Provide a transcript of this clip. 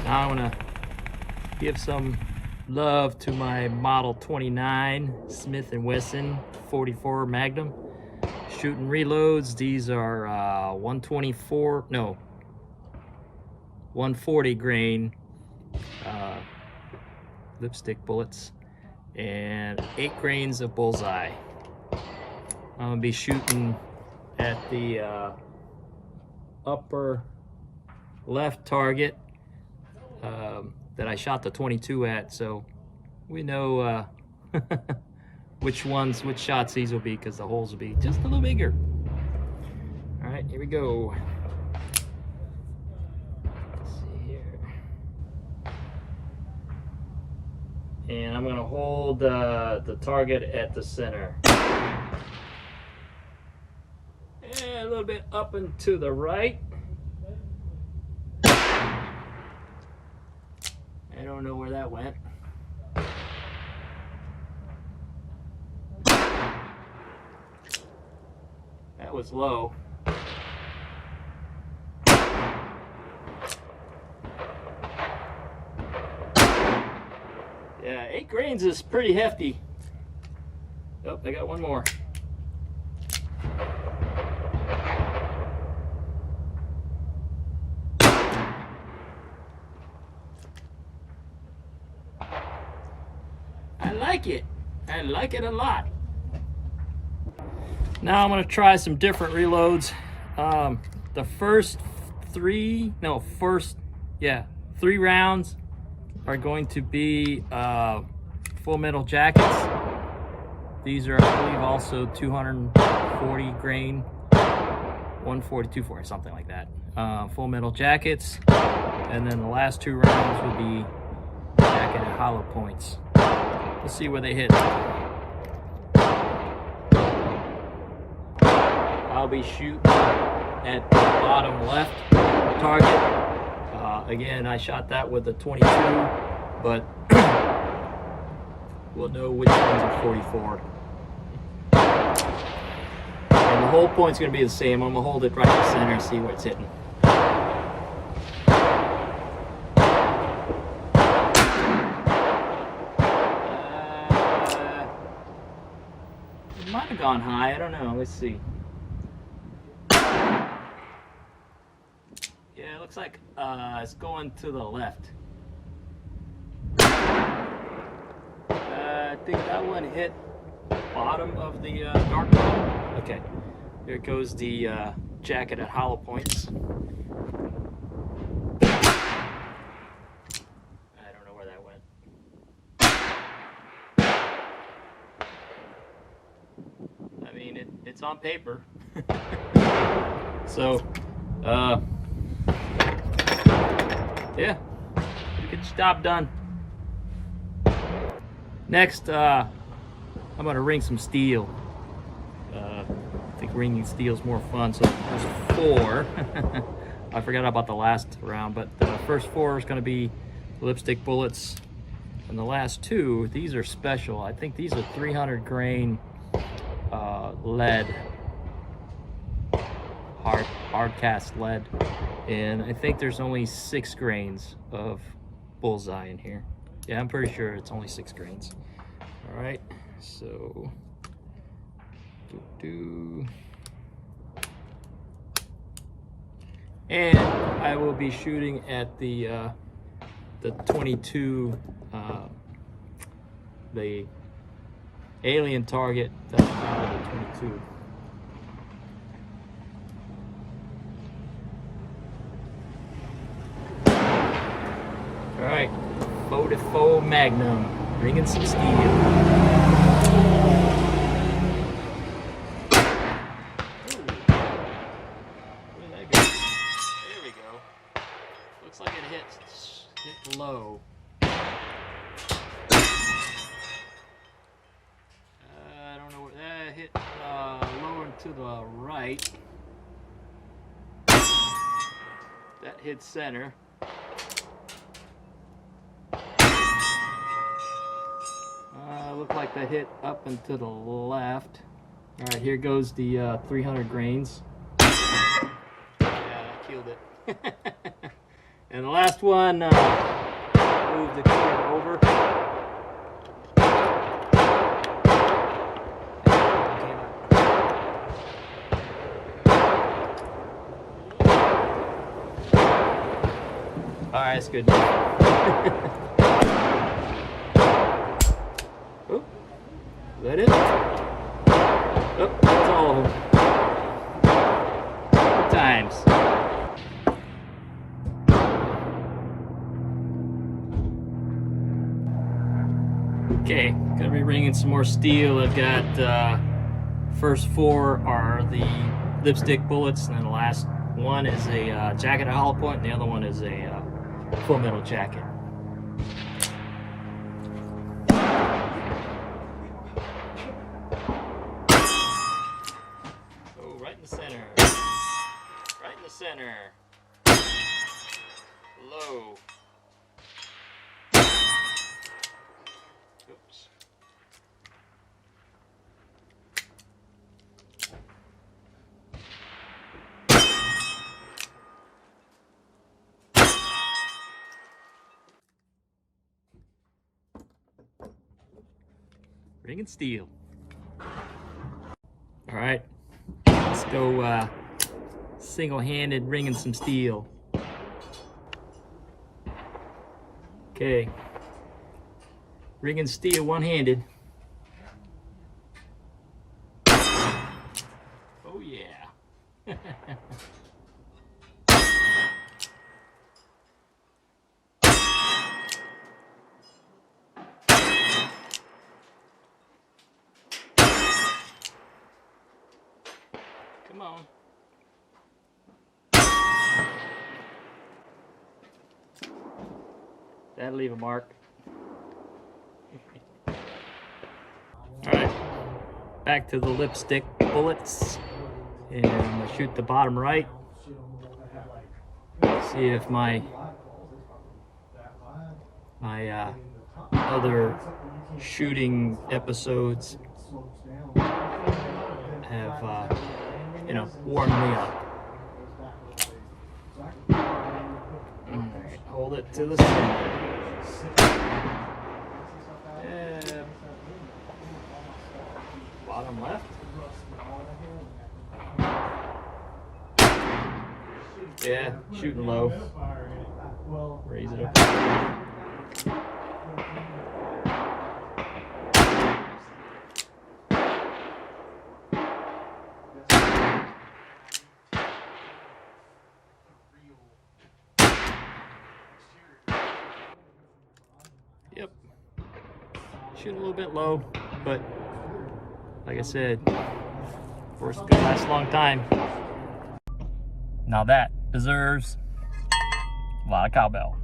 Now I want to give some love to my Model 29 Smith & Wesson 44 Magnum shooting reloads. These are 140 grain lipstick bullets and 8 grains of bullseye. I'm gonna be shooting at the upper left target that I shot the 22 at, so we know which shots these will be, because the holes will be just a little bigger. All right, here we go. Let's see here. And I'm gonna hold the target at the center. And a little bit up and to the right. I don't know where that went. That was low. Yeah, 8 grains is pretty hefty. Oh, I got one more. I like it. I like it a lot. Now I'm going to try some different reloads. The first three rounds are going to be Full Metal Jackets. These are, I believe, also 240 grain, 140, 240, something like that. Full Metal Jackets. And then the last 2 rounds will be jacketed hollow points. Let's see where they hit. I'll be shooting at the bottom left target. Again, I shot that with a 22, but we'll know which one's a 44. And the whole point's going to be the same. I'm going to hold it right in the center and see where it's hitting. It might have gone high. I don't know. Let's see. Yeah, it looks like it's going to the left. I think that one hit bottom of the dark one. Okay, here goes the jacket at hollow points. I don't know where that went. I mean, it's on paper. So, yeah, good job done. Next, I'm gonna ring some steel. I think ringing steel is more fun. So there's 4. I forgot about the last round, but the first 4 is gonna be lipstick bullets, and the last 2, these are special. I think these are 300 grain lead, hard cast lead, and I think there's only 6 grains of bullseye in here. Yeah, I'm pretty sure it's only 6 grains. All right, so and I will be shooting at the 22, the alien target that's out of the 22. All right, 44 Magnum, bringing some steel. Where did that go? There we go. Looks like it hit low. I don't know where that hit. Lower to the right. That hit center. Looked like that hit up and to the left. All right, here goes the 300 grains. Yeah, I killed it. And And the last one, move the camera over. All right, that's good. Oh, is that it? Oh, that's all of them. 4 times. Okay, gonna be ringing some more steel. I've got first 4 are the lipstick bullets, and then the last one is a jacket at hollow point, and the other one is a full metal jacket. Oh, right in the center. Right in the center. Low. Oops. Ring and steel. All right, let's go single-handed ringing some steel. Okay, ringing steel one-handed. Oh yeah. Come on. That'll leave a mark. Alright, back to the lipstick bullets. And I'll shoot the bottom right. See if my other shooting episodes have warmed me up. Alright, hold it to the center. Bottom left. Yeah, shooting low. Raise it up. Yep. Shooting a little bit low, but like I said, force could last a long time. Now that deserves a lot of cowbell.